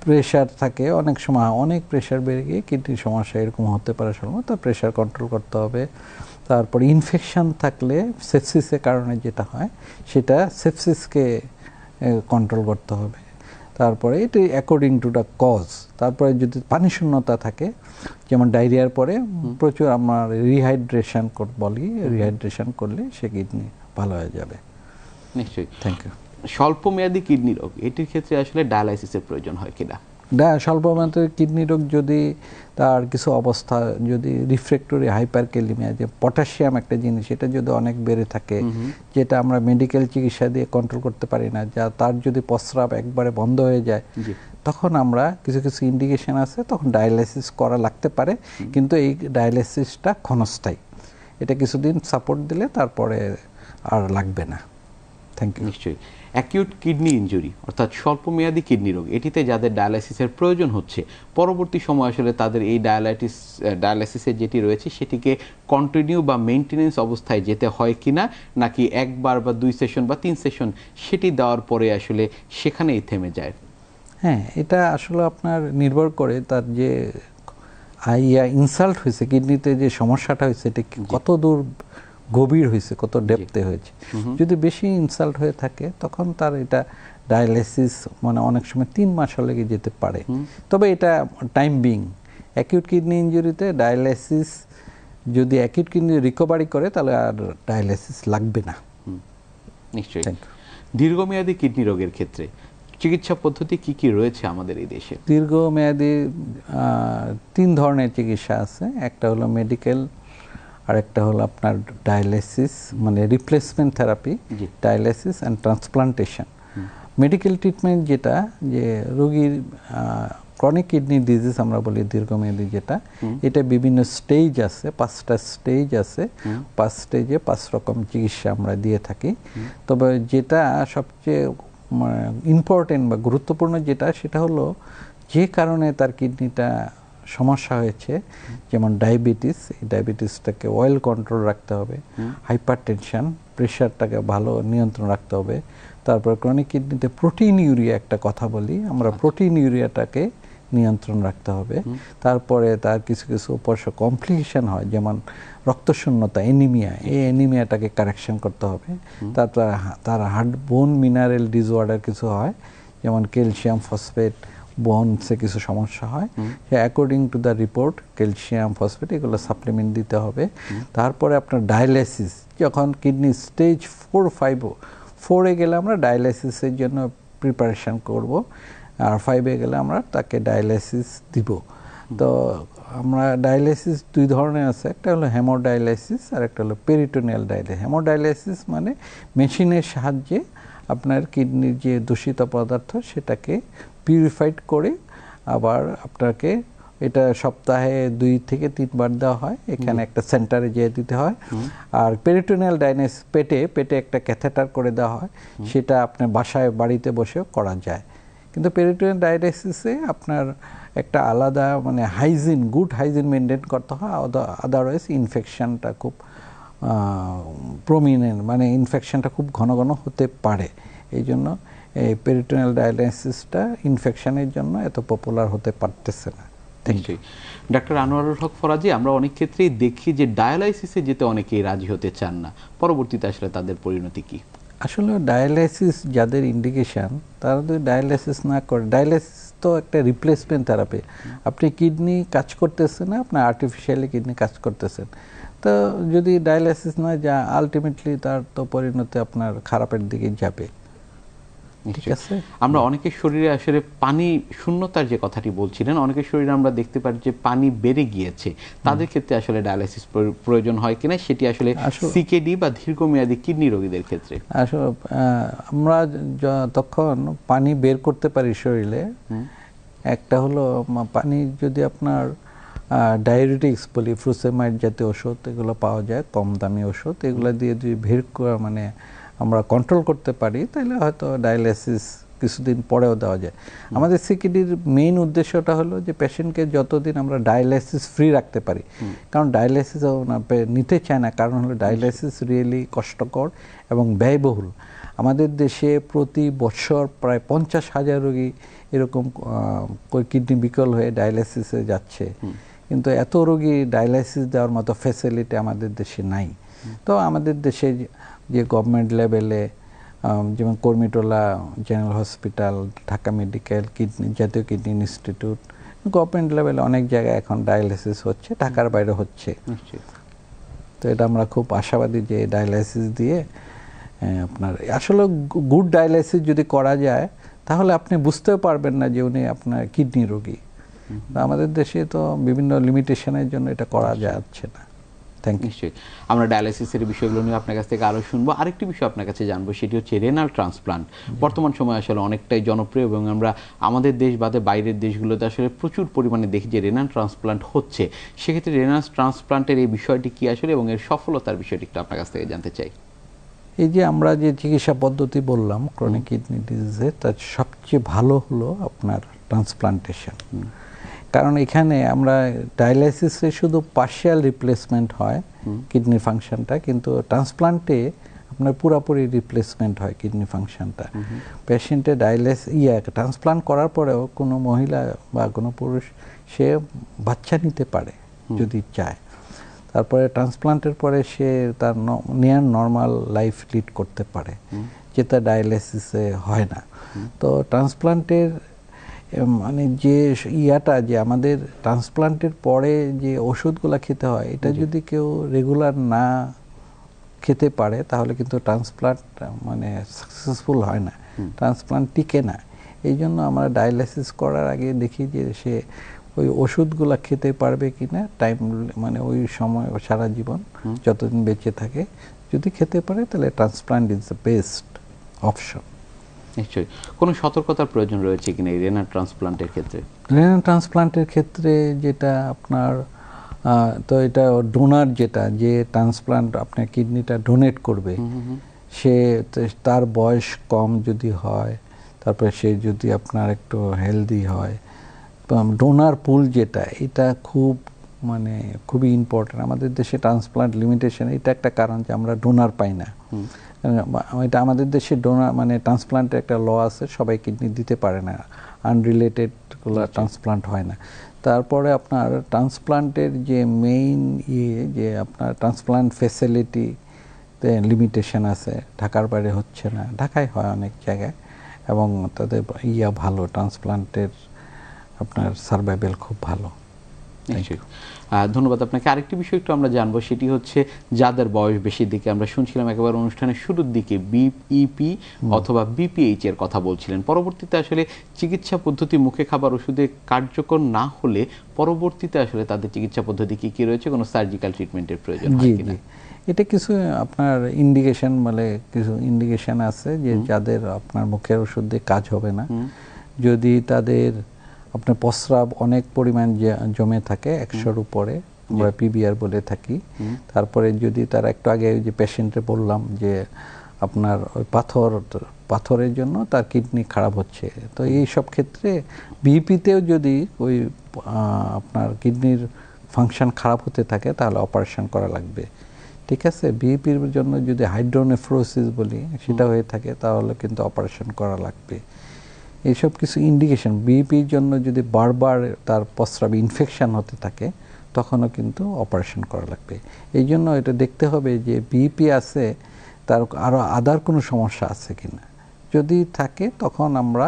প্রেশার থাকে, অনেক সময় অনেক প্রেশার বেড়ে গিয়ে কিডনির সমস্যা এরকম হতে পারে, সময় তার প্রেশার কন্ট্রোল করতে হবে। তারপর ইনফেকশন থাকলে সেপসিসের কারণে যেটা হয় সেটা সেপসিসকে কন্ট্রোল করতে হবে। তারপরে এটি অ্যাকর্ডিং টু দ্য কজ। তারপরে যদি পানি শূন্যতা থাকে, যেমন ডায়রিয়ার পরে প্রচুর আমরা রিহাইড্রেশন বলি, রিহাইড্রেশন করলে সে কিডনি ভালো হয়ে যাবে। নিশ্চয়ই। Thank you. স্বল্পমেয়াদী কিডনি রোগ এটির ক্ষেত্রে আসলে ডায়ালাইসিসের প্রয়োজন হয় কিনা? স্বল্পমেয়াদী কিডনি রোগ যদি তার কিছু অবস্থা, যদি রিফ্র্যাক্টরি হাইপারক্যালিমিয়া, যে পটাশিয়াম একটা জিনিস, এটা যদি অনেক বেড়ে থাকে, যেটা আমরা মেডিকেল চিকিৎসা দিয়ে কন্ট্রোল করতে পারি না, যা তার যদি প্রস্রাব একবারে বন্ধ হয়ে যায়, তখন আমরা কিছু কিছু ইন্ডিকেশন আছে, তখন ডায়ালাইসিস করা লাগতে পারে। কিন্তু এই ডায়ালাইসিসটা ক্ষণস্থায়ী, এটা কিছুদিন সাপোর্ট দিলে তারপরে আর লাগবে না। Thank you. নিশ্চয়ই। অ্যাকিউট কিডনি ইনজুরি অর্থাৎ স্বল্পমেয়াদী কিডনি রোগ, এটিতে যাদের ডায়ালাইসিসের প্রয়োজন হচ্ছে, পরবর্তী সময় আসলে তাদের এই ডায়ালাইসিসের যেটি রয়েছে সেটিকে কন্টিনিউ বা মেইনটেনেন্স অবস্থায় যেতে হয় কিনা, নাকি একবার বা 2 সেশন বা 3 সেশন সেটি দেওয়ার পরে আসলে সেখানেই থেমে যায়? হ্যাঁ, এটা আসলে আপনার নির্ভর করে তার যে ইনসাল্ট হয়েছে, কিডনিতে যে সমস্যাটা হয়েছে এটা কত দূর গভীর হয়েছে, কত ডেপথে হয়েছে। যদি বেশি ইনসাল্ট হয়ে থাকে তখন তার এটা ডায়ালাইসিস মানে অনেক সময় 3 মাসও লেগে যেতে পারে। তবে এটা টাইম বিং, অ্যাকিউট কিডনি ইনজুরিতে ডায়ালাইসিস যদি অ্যাকিউট কিডনি রিকভারি করে তাহলে আর ডায়ালাইসিস লাগবে না। নিশ্চয়ই। দীর্ঘমেয়াদী কিডনি রোগের ক্ষেত্রে চিকিৎসা পদ্ধতি কি কি রয়েছে আমাদের এই দেশে? দীর্ঘমেয়াদী 3 ধরনের চিকিৎসা আছে। একটা হলো মেডিকেল, আর একটা হলো আপনার ডায়ালাইসিস মানে replacement therapy, dialysis and transplantation. Medical treatment যেটা, যে রোগীর ক্রনিক কিডনি ডিজিজ আমরা বলি দীর্ঘমেয়াদী, যেটা এটা বিভিন্ন স্টেজ আছে, 5টা স্টেজ আছে, 5 স্টেজে 5 রকম চিকিৎসা আমরা দিয়ে থাকি। তবে যেটা সবচেয়ে ইম্পর্টেন্ট বা গুরুত্বপূর্ণ যেটা, সেটা হলো যে কারণে তার কিডনিটা সমস্যা হয়েছে, যেমন ডায়াবেটিস, এই ডায়াবেটিসটাকে ওয়েল কন্ট্রোল রাখতে হবে, হাইপারটেনশন, প্রেশারটাকে ভালো নিয়ন্ত্রণ রাখতে হবে। তারপর ক্রনিক কিডনিতে প্রোটিন ইউরিয়া একটা কথা বলি আমরা, প্রোটিন ইউরিয়াটাকে নিয়ন্ত্রণ রাখতে হবে। তারপরে তার কিছু কিছু উপসর্গ কমপ্লিকেশন হয়, যেমন রক্তশূন্যতা, এনিমিয়া, এই এনিমিয়াটাকে কারেকশন করতে হবে। তারপর তার হার্ট বোন মিনারেল ডিসঅর্ডার কিছু হয়, যেমন ক্যালসিয়াম ফসফেট বোনসে কিছু সমস্যা হয়, according to the report calcium phosphate এগুলো সাপ্লিমেন্ট দিতে হবে। তারপরে আপনার ডায়ালাইসিস, যখন কিডনি স্টেজ 4-5-4-এ গেলে আমরা ডায়ালাইসিসের জন্য প্রিপারেশন করব, আর 5-এ গেলে আমরা তাকে ডায়ালাইসিস দিব। তো আমরা ডায়ালাইসিস 2 ধরনের আছে, একটা হলো হেমোডায়ালাইসিস আর একটা হলো পেরিটোনিয়াল ডায়ালাইসিস। হেমোডায়ালাইসিস মানে মেশিনের সাহায্যে আপনার কিডনির যে দূষিত পদার্থ সেটাকে পিউরিফাইড করে আবার আপনাকে এটা সপ্তাহে 2 থেকে 3 বার দেওয়া হয়, এখানে একটা সেন্টারে যেয়ে দিতে হয়। আর পেরিটোনিয়াল ডায়ালাইসিস পেটে একটা ক্যাথেটার করে দেওয়া হয়, সেটা আপনার বাসায় বাড়িতে বসেও করা যায়। কিন্তু পেরিটোনিয়াল ডায়ালাইসিসে আপনার একটা আলাদা মানে গুড হাইজিন মেনটেন করতে হয়, আদারওয়াইজ ইনফেকশনটা খুব প্রমিনেন্ট, মানে ইনফেকশনটা খুব ঘন ঘন হতে পারে। এই জন্য এই পেরিটোনিয়াল ডায়ালাইসিসটা ইনফেকশনের জন্য এত পপুলার হতে পারতেছে না। নিশ্চয়ই। ডাক্তার আনোয়ারুল হক ফরাজি, আমরা অনেক ক্ষেত্রেই দেখি যে ডায়ালাইসিসে যেতে অনেকেই রাজি হতে চান না, পরবর্তীতে আসলে তাদের পরিণতি কি? আসলে ডায়ালাইসিস যাদের ইন্ডিকেশন তারা যদি ডায়ালাইসিস না করে, ডায়ালাইসিস তো একটা রিপ্লেসমেন্ট থেরাপি। আপনি কিডনি কাজ করতেছেন না, আপনি আর্টিফিশিয়ালি কিডনি কাজ করতেছেন, তো যদি ডায়ালাইসিস না যা আলটিমেটলি তার তো পরিণতি আপনার খারাপের দিকে যাবে। ঠিক আছে, আমরা অনেকের শরীরে আসলে পানি শূন্যতার যে কথাটি বলছিলেন, অনেকের শরীরে আমরা দেখতে পারি যে পানি বেড়ে গিয়েছে, তাদের ক্ষেত্রে আসলে ডায়ালাইসিস প্রয়োজন হয় কিনা, সেটি আসলে সিকেডি বা দীর্ঘমেয়াদী কিডনি রোগীদের ক্ষেত্রে। আসলে আমরা তখন পানি বের করতে পারি শরীরে, একটা হলো পানি যদি আপনার ডায়াবেটিক্স বলি, ফ্রুসেমাইড জাতীয় ওষুধ এগুলো পাওয়া যায়, কম দামি ওষুধ, এগুলো দিয়ে যদি মানে আমরা কন্ট্রোল করতে পারি তাহলে হয়তো ডায়ালাইসিস কিছুদিন পরেও দেওয়া যায়। আমাদের সিকেডির মেইন উদ্দেশ্যটা হলো যে পেশেন্টকে যতদিন আমরা ডায়ালাইসিস ফ্রি রাখতে পারি, কারণ ডায়ালাইসিস নিতে চায় না, কারণ হলো ডায়ালাইসিস রিয়েলি কষ্টকর এবং ব্যয়বহুল। আমাদের দেশে প্রতি বছর প্রায় 50,000 রোগী এরকম কিডনি বিকল হয়ে ডায়ালাইসিসে যাচ্ছে, কিন্তু এত রোগী ডায়ালাইসিস দেওয়ার মতো ফ্যাসিলিটি আমাদের দেশে নাই। তো আমাদের দেশে যে গভর্নমেন্ট লেভেলে যেমন কর্মীটোলা জেনারেল হসপিটাল, ঢাকা মেডিকেল, জাতীয় কিডনি ইনস্টিটিউট, গভর্নমেন্ট লেভেলে অনেক জায়গায় এখন ডায়ালাইসিস হচ্ছে, ঢাকার বাইরে হচ্ছে। তো এটা আমরা খুব আশাবাদী যে ডায়ালাইসিস দিয়ে আপনার আসলে গুড ডায়ালাইসিস যদি করা যায় তাহলে আপনি বুঝতেও পারবেন না যে উনি আপনার কিডনি রোগী। আমাদের দেশে তো বিভিন্ন লিমিটেশনের জন্য এটা করা যাচ্ছে না। নিশ্চয়ই আমরা ডায়ালাইসিসের বিষয়গুলো নিয়ে আপনার কাছ থেকে আরও শুনবো। আরেকটি বিষয় আপনার কাছে জানবো, সেটি হচ্ছে রেনাল ট্রান্সপ্লান্ট। বর্তমান সময়ে আসলে অনেকটাই জনপ্রিয় এবং আমরা আমাদের দেশ বাদে বাইরের দেশগুলোতে আসলে প্রচুর পরিমাণে দেখি যে রেনাল ট্রান্সপ্লান্ট হচ্ছে। সেক্ষেত্রে রেনাল ট্রান্সপ্লান্টের এই বিষয়টি কি আসলে এবং এর সফলতার বিষয়টি একটু আপনার কাছ থেকে জানতে চাই। এই যে আমরা যে চিকিৎসা পদ্ধতি বললাম ক্রনিক কিডনি ডিজিজে, তার সবচেয়ে ভালো হলো আপনার ট্রান্সপ্লান্টেশন। কারণ এখানে আমরা ডায়ালাইসিসে শুধু পার্শিয়াল রিপ্লেসমেন্ট হয় কিডনি ফাংশনটা, কিন্তু ট্রান্সপ্লান্টে আপনার পুরোপুরি রিপ্লেসমেন্ট হয় কিডনি ফাংশনটা। পেশেন্টের ট্রান্সপ্লান্ট করার পরেও কোনো মহিলা বা কোনো পুরুষ সে বাচ্চা নিতে পারে যদি চায়, তারপরে ট্রান্সপ্লান্টের পরে সে তার নিয়ার নর্মাল লাইফ লিড করতে পারে, যেটা ডায়ালাইসিসে হয় না। তো ট্রান্সপ্লান্টের মানে যে যে আমাদের ট্রান্সপ্লান্টের পরে যে ওষুধগুলো খেতে হয়, এটা যদি কেউ রেগুলার না খেতে পারে তাহলে কিন্তু ট্রান্সপ্লান্ট মানে সাকসেসফুল হয় না, ট্রান্সপ্লান্ট টিকে না। এই জন্য আমরা ডায়ালাইসিস করার আগে দেখি যে সে ওই ওষুধগুলো খেতে পারবে কিনা, টাইম মানে ওই সময় সারা জীবন যতদিন বেঁচে থাকে যদি খেতে পারে তাহলে transplant is the best option. নিশ্চয়ই কোনো সতর্কতার প্রয়োজন রয়েছে কিনা এই রেনাল ট্রান্সপ্লান্টের ক্ষেত্রে? রেনাল ট্রান্সপ্লান্টের ক্ষেত্রে যেটা আপনার তো এটা ডোনার, যেটা যে ট্রান্সপ্লান্ট আপনার কিডনিটা ডোনেট করবে, সে তার বয়স কম যদি হয়, তারপরে সে যদি আপনার একটু হেলদি হয়, ডোনার পুল যেটা, এটা খুবই ইম্পর্টেন্ট। আমাদের দেশে ট্রান্সপ্লান্ট লিমিটেশন, এটা একটা কারণ যে আমরা ডোনার পাই না। এটা আমাদের দেশে ডোনার মানে ট্রান্সপ্লান্টের একটা ল আছে, সবাই কিডনি দিতে পারে না, আনরিলেটেডগুলো ট্রান্সপ্লান্ট হয় না। তারপরে আপনার ট্রান্সপ্লান্টের যে মেইন যে আপনার ট্রান্সপ্লান্ট ফ্যাসিলিটিতে লিমিটেশন আছে, ঢাকার বাইরে হচ্ছে না, ঢাকায় হয় অনেক জায়গায়, এবং তাদের ভালো ট্রান্সপ্লান্টের আপনার সার্ভাইভাল খুব ভালো। ধন্যবাদ আপনাকে। আরেকটি বিষয় একটু আমরা জানবো, সেটি হচ্ছে যাদের বয়স বেশির দিকে, আমরা শুনছিলাম একেবারে অনুষ্ঠানের শুরুর দিকে বিইপি অথবা বিপিএইচ এর কথা বলছিলেন, পরবর্তীতে আসলে চিকিৎসা পদ্ধতি মুখে খাবার ওষুধে কার্যকর না হলে পরবর্তীতে আসলে তাদের চিকিৎসা পদ্ধতি কি কি রয়েছে, কোনো সার্জিক্যাল ট্রিটমেন্টের প্রয়োজন হয় কিনা? এটা কিছু আপনার কিছু ইন্ডিকেশন আছে যে যাদের আপনার মুখের ওষুধ দিয়ে কাজ হবে না, যদি তাদের আপনার প্রস্রাব অনেক পরিমাণ জমে থাকে 100-র উপরে, আমরা পিবিআর বলে থাকি। তারপরে যদি তারা একটু আগে যে পেশেন্টে বললাম যে আপনার ওই পাথরের জন্য তার কিডনি খারাপ হচ্ছে, তো এই সব ক্ষেত্রে বিপিতেও যদি ওই আপনার কিডনির ফাংশন খারাপ হতে থাকে তাহলে অপারেশন করা লাগবে। ঠিক আছে, বিপির জন্য যদি হাইড্রোনেফ্রোসিস বলি সেটা হয়ে থাকে তাহলে কিন্তু অপারেশন করা লাগবে। এইসব কিছু ইন্ডিকেশন। বিপির জন্য যদি বারবার তার প্রস্রাবে ইনফেকশন হতে থাকে তখনও কিন্তু অপারেশন করা লাগবে। এই জন্য এটা দেখতে হবে যে বিপি আছে, তার আরও আদার কোনো সমস্যা আছে কিনা। যদি থাকে তখন আমরা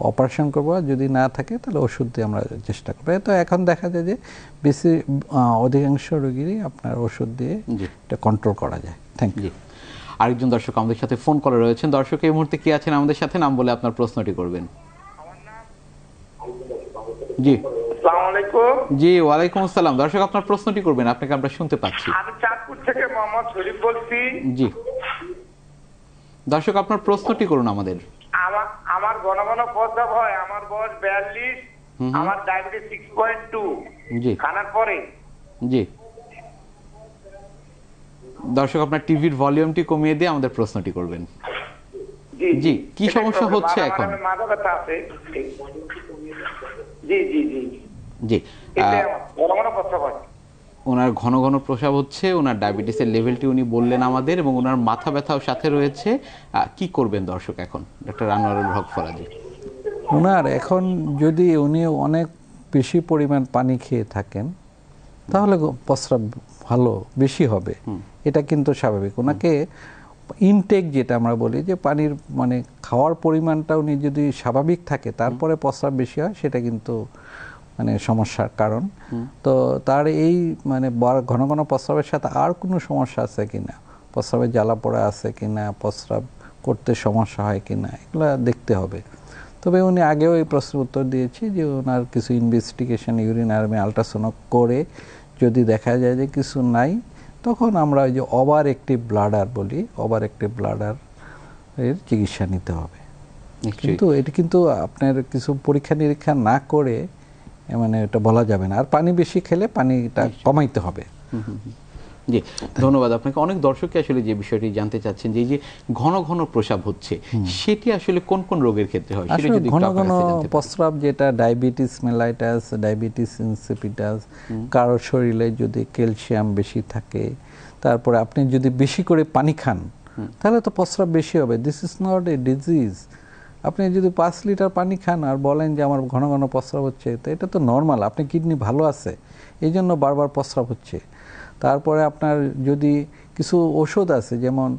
অপারেশন করবো, যদি না থাকে তাহলে ওষুধ দিয়ে আমরা চেষ্টা করবো। তো এখন দেখা যায় যে বেশি অধিকাংশ রোগীরই আপনার ওষুধ দিয়ে এটা কন্ট্রোল করা যায়। Thank you. আরেকজন দর্শক আমাদের সাথে ফোন করে রয়েছেন। দর্শক এই মুহূর্তে কি আছেন আমাদের সাথে, নাম বলে আপনার প্রশ্নটি করবেন। জি, আসসালামু আলাইকুম। জি, ওয়ালাইকুম আসসালাম। দর্শক আপনার প্রশ্নটি করবেন, আপনাকে আমরা শুনতে পাচ্ছি। আমি চাঁদপুর থেকে মোহাম্মদ শরীফ বলছি। জি, দর্শক আপনার প্রশ্নটি করুন আমাদের। আমার ঘন ঘন প্রস্রাব হয়, আমার বয়স 42, আমার ডায়াবেটিস 6.2। জি, খানার পরে। জি, দর্শক আপনার টিভির ভলিউমটি কমিয়ে দিয়ে আমাদের প্রশ্নটি করবেন। জি, কি সমস্যা হচ্ছে এখন? মাথা ব্যথা আছে। জি জি জি জি, ঘন ঘন প্রস্রাব হয়। ওনার ঘন ঘন প্রস্রাব হচ্ছে, ওনার ডায়াবেটিসের লেভেলটি উনি বললেন আমাদের, এবং ওনার মাথা ব্যথাও সাথে রয়েছে। কি করবেন দর্শক এখন ডক্টর আনোয়ারুল হক ফরাজি? ওনার এখন যদি উনি অনেক বেশি পরিমাণ পানি খেয়ে থাকেন তাহলে প্রস্রাব ভালো বেশি হবে, এটা কিন্তু স্বাভাবিক। ওনাকে ইনটেক যেটা আমরা বলি যে পানির মানে খাওয়ার পরিমাণটা উনি যদি স্বাভাবিক থাকে তারপরে প্রস্রাব বেশি হয়, সেটা কিন্তু মানে সমস্যার কারণ। তো তার এই মানে ঘন ঘন প্রস্রাবের সাথে আর কোনো সমস্যা আছে কিনা, প্রস্রাবে জ্বালা পোড়া আছে কিনা, প্রস্রাব করতে সমস্যা হয় কিনা, এগুলো দেখতে হবে। তবে উনি আগেও এই প্রশ্নের উত্তর দিয়েছি যে ওনার কিছু ইনভেস্টিগেশন ইউরিন আর্মি আলট্রাসাউন্ড করে যদি দেখা যায় যে কিছু নাই, তখন আমরা ওই যে ওভার অ্যাক্টিভ ব্লাডার বলি, ওভার অ্যাক্টিভ ব্লাডার এর চিকিৎসা নিতে হবে। কিন্তু এটা কিন্তু আপনার কিছু পরীক্ষা নিরীক্ষা না করে মানে এটা বলা যাবে না। আর পানি বেশি খেলে পানিটা কমাইতে হবে। জি, ধন্যবাদ আপনাকে। অনেক দর্শকই আসলে যে বিষয়টি জানতে চাচ্ছেন যে এই যে ঘন ঘন প্রস্রাব হচ্ছে সেটি আসলে কোন কোন রোগের ক্ষেত্রে হয় সেটা যদি ঘন ঘন প্রস্রাব যেটা ডায়াবেটিস মেলাইটাস, ডায়াবেটিস ইনসিপিটাস, কারোর শরীরে যদি ক্যালসিয়াম বেশি থাকে, তারপরে আপনি যদি বেশি করে পানি খান তাহলে তো প্রস্রাব বেশি হবে। This is not a disease. আপনি যদি 5 লিটার পানি খান আর বলেন যে আমার ঘন ঘন প্রস্রাব হচ্ছে, তো এটা তো নর্মাল, আপনি কিডনি ভালো আছে এই জন্য বারবার প্রস্রাব হচ্ছে। তারপরে আপনার যদি কিছু ওষুধ আছে যেমন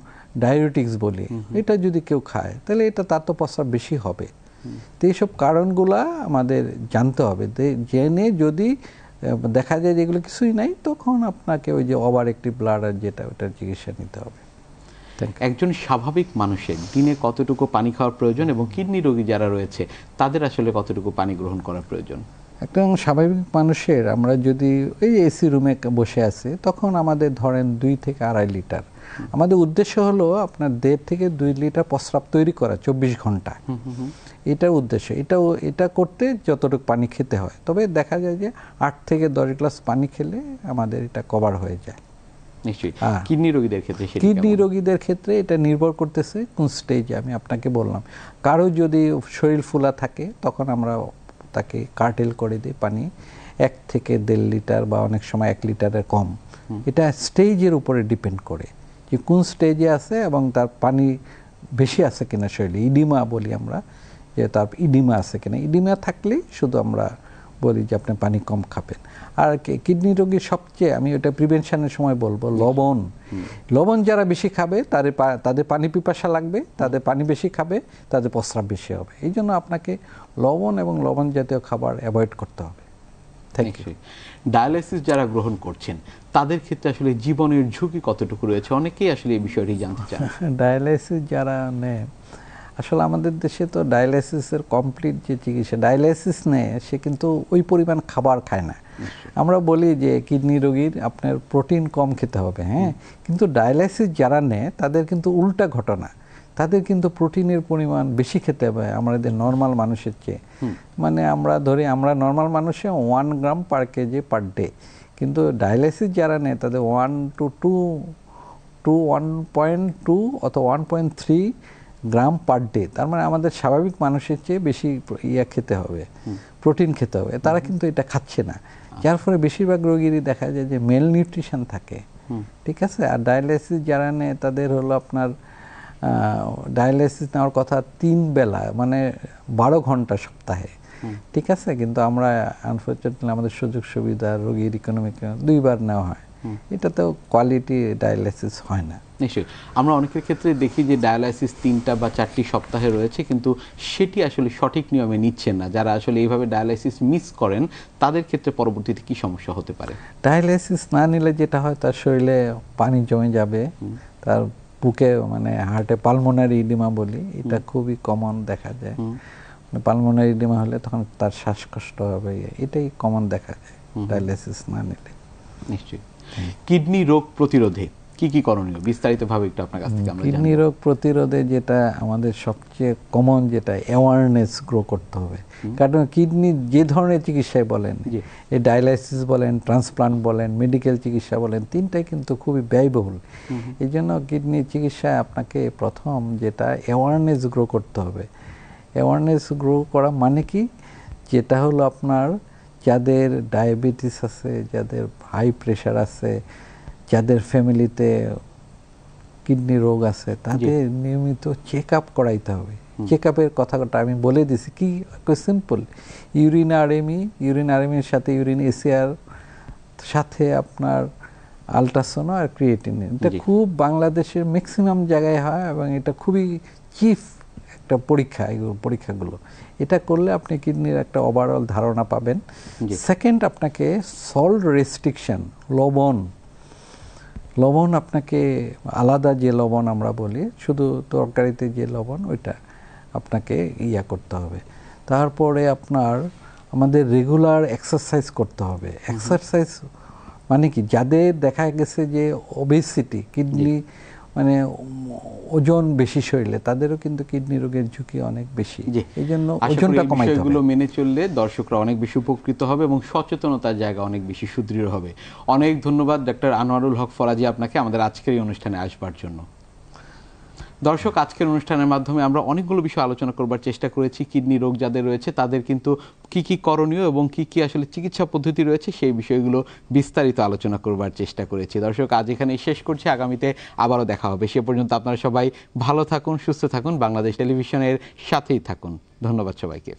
ডায়াবেটিক্স বলি, এটা যদি কেউ খায় তাহলে এটা তার তো প্রস্রাব বেশি হবে। তো এইসব কারণগুলা আমাদের জানতে হবে, জেনে যদি দেখা যায় যে এগুলো কিছুই নাই তখন আপনাকে ওই যে ওভার অ্যাক্টিভ ব্লাডার যেটা ওটার চিকিৎসা নিতে হবে। একজন স্বাভাবিক মানুষের দিনে কতটুকু পানি খাওয়ার প্রয়োজন এবং কিডনি রোগী যারা রয়েছে তাদের আসলে কতটুকু পানি গ্রহণ করা প্রয়োজন? একজন স্বাভাবিক মানুষের আমরা যদি ওই এসি রুমে বসে আছি তখন আমাদের ধরেন 2 থেকে 2.5 লিটার। আমাদের উদ্দেশ্য হলো আপনার 1.5 থেকে 2 লিটার প্রস্রাব তৈরি করা 24 ঘন্টা, এটার উদ্দেশ্য। এটা করতে যতটুকু পানি খেতে হয়, তবে দেখা যায় যে 8 থেকে 10 গ্লাস পানি খেলে আমাদের এটা কভার হয়ে যায়। নিশ্চয়ই। কিডনি রোগীদের ক্ষেত্রে কিডনি রোগীদের ক্ষেত্রে এটা নির্ভর করতেছে কোন স্টেজে। আমি আপনাকে বললাম, কারো যদি শরীর ফুলা থাকে তখন আমরা তাকে কার্টেল করে দিই পানি 1 থেকে 1.5 লিটার বা অনেক সময় 1 লিটারের কম। এটা স্টেজের উপরে ডিপেন্ড করে যে কোন স্টেজে আছে এবং তার পানি বেশি আছে কিনা শরীরে। ইডিমা বলি আমরা, যে তার ইডিমা আছে কিনা। ইডিমা থাকলেই শুধু আমরা বলি যে আপনি পানি কম খাবেন। আর কিডনি রোগীর সবচেয়ে আমি ওটা প্রিভেনশনের সময় বলবো লবণ যারা বেশি খাবে তাদের পানি পিপাসা লাগবে, তাদের পানি বেশি খাবে তাদের প্রস্রাব বেশি হবে। এই জন্য আপনাকে লবণ এবং লবণ জাতীয় খাবার অ্যাভয়েড করতে হবে। Thank you. ডায়ালাইসিস যারা গ্রহণ করছেন তাদের ক্ষেত্রে আসলে জীবনের ঝুঁকি কতটুকু রয়েছে, অনেকেই আসলে এই বিষয়টি জানতে চান। ডায়ালাইসিস যারা নেয়, আসলে আমাদের দেশে তো ডায়ালাইসিসের কমপ্লিট যে চিকিৎসা, ডায়ালাইসিস নেয় সে কিন্তু ওই পরিমাণ খাবার খায় না। আমরা বলি যে কিডনি রোগীর আপনার প্রোটিন কম খেতে হবে, হ্যাঁ, কিন্তু ডায়ালাইসিস যারা নেয় তাদের কিন্তু উল্টা ঘটনা। তাদের কিন্তু প্রোটিনের পরিমাণ বেশি খেতে হবে আমাদের নর্মাল মানুষের চেয়ে। মানে আমরা ধরি আমরা নর্মাল মানুষে 1 গ্রাম পার কেজি পার ডে, কিন্তু ডায়ালাইসিস যারা নেয় তাদের 1 to 1.2 অথবা 1.3 গ্রাম পার ডে। তার মানে আমাদের স্বাভাবিক মানুষের চেয়ে বেশি খেতে হবে, প্রোটিন খেতে হবে। তারা কিন্তু এটা খাচ্ছে না, যার ফলে বেশিরভাগ রোগীরই দেখা যায় যে মেল নিউট্রিশন থাকে, ঠিক আছে। আর ডায়ালাইসিস যারা নেয় তাদের হলো আপনার ডায়ালাইসিস নেওয়ার কথা 3 বেলা, মানে 12 ঘন্টা সপ্তাহে, ঠিক আছে। কিন্তু আমরা আনফরচুনেটলি আমাদের সুযোগ সুবিধা, রোগীর ইকোনমিক 2 বার নেওয়া হয়, এটাতেও কোয়ালিটি ডায়ালাইসিস হয় না। নিশ্চয়ই আমরা অনেকের ক্ষেত্রে দেখি যে ডায়ালাইসিস 3টা বা 4টি সপ্তাহে রয়েছে, কিন্তু সেটি আসলে সঠিক নিয়মে নিচ্ছেন না। যারা আসলে এইভাবে ডায়ালাইসিস মিস করেন তাদের ক্ষেত্রে পরবর্তীতে কি সমস্যা হতে পারে? ডায়ালাইসিস না নিলে যেটা হয়, তার শরীরে পানি জমে যাবে, তার বুকে মানে হার্টে পালমোনারি ইডিমা বলি, এটা খুবই কমন দেখা যায়। পালমোনারি ইডিমা হলে তখন তার শ্বাসকষ্ট হবে, এটাই কমন দেখা যায় ডায়ালাইসিস না নিলে। নিশ্চয়ই। কিডনি রোগ প্রতিরোধে কি কি করণীয় বিস্তারিতভাবে একটু আপনার কাছ থেকে আমরা জানব। কিডনি রোগ প্রতিরোধে যেটা আমাদের সবচেয়ে কমন, যেটা অ্যাওয়ারনেস গ্রো করতে হবে। কারণ কিডনি যে ধরনের চিকিৎসায় বলেন, এই ডায়ালাইসিস বলেন, ট্রান্সপ্লান্ট বলেন, মেডিকেল চিকিৎসা বলেন, তিনটাই কিন্তু খুবই ব্যয়বহুল। এই জন্য কিডনি চিকিৎসায় আপনাকে প্রথম যেটা অ্যাওয়ারনেস গ্রো করতে হবে। অ্যাওয়ারনেস গ্রো করা মানে কি, যেটা হলো আপনার যাদের ডায়াবেটিস আছে, যাদের হাই প্রেশার আছে, যাদের ফ্যামিলিতে কিডনি রোগ আছে, তাদের নিয়মিত চেক আপ করাইতে হবে। চেক আপের কথাটা আমি বলে দিছি, কি সিম্পল, ইউরিন আরএমির সাথে ইউরিন এসিআর সাথে আপনার আলট্রাসোনো আর ক্রিয়েটিন। এটা খুব বাংলাদেশের ম্যাক্সিমাম জায়গায় হয় এবং এটা খুবই চিফ একটা পরীক্ষা, এগুলো পরীক্ষাগুলো। এটা করলে আপনি কিডনির একটা ওভারঅল ধারণা পাবেন। সেকেন্ড, আপনাকে সল্ট রেস্ট্রিকশন, লবণ আপনাকে আলাদা, যে লবণ আমরা বলি শুধু তরকারিতে যে লবণ, ওইটা আপনাকে করতে হবে। তারপরে আপনার আমাদের রেগুলার এক্সারসাইজ করতে হবে। এক্সারসাইজ মানে কি, যাদের দেখা গেছে যে ওবেসিটি, কিডনি মানে ওজন বেশি শরীরে, তাদেরও কিন্তু কিডনি রোগের ঝুঁকি অনেক বেশি। এই জন্য ওজনটা কমাইতে হবে। এগুলো মেনে চললে দর্শকরা অনেক বেশি উপকৃত হবে এবং সচেতনতার জায়গা অনেক বেশি সুদৃঢ় হবে। অনেক ধন্যবাদ ডক্টর আনোয়ারুল হক ফরাজি আপনাকে আমাদের আজকের এই অনুষ্ঠানে আসবার জন্য। দর্শক, আজকের অনুষ্ঠানের মাধ্যমে আমরা অনেকগুলো বিষয় আলোচনা করবার চেষ্টা করেছি। কিডনি রোগ যাদের রয়েছে তাদের কিন্তু কি কি করণীয় এবং কি কি আসলে চিকিৎসা পদ্ধতি রয়েছে সেই বিষয়গুলো বিস্তারিত আলোচনা করবার চেষ্টা করেছি। দর্শক, আজ এখানেই শেষ করছি, আগামীতে আবারও দেখা হবে। সে পর্যন্ত আপনারা সবাই ভালো থাকুন, সুস্থ থাকুন, বাংলাদেশ টেলিভিশনের সাথেই থাকুন। ধন্যবাদ সবাইকে।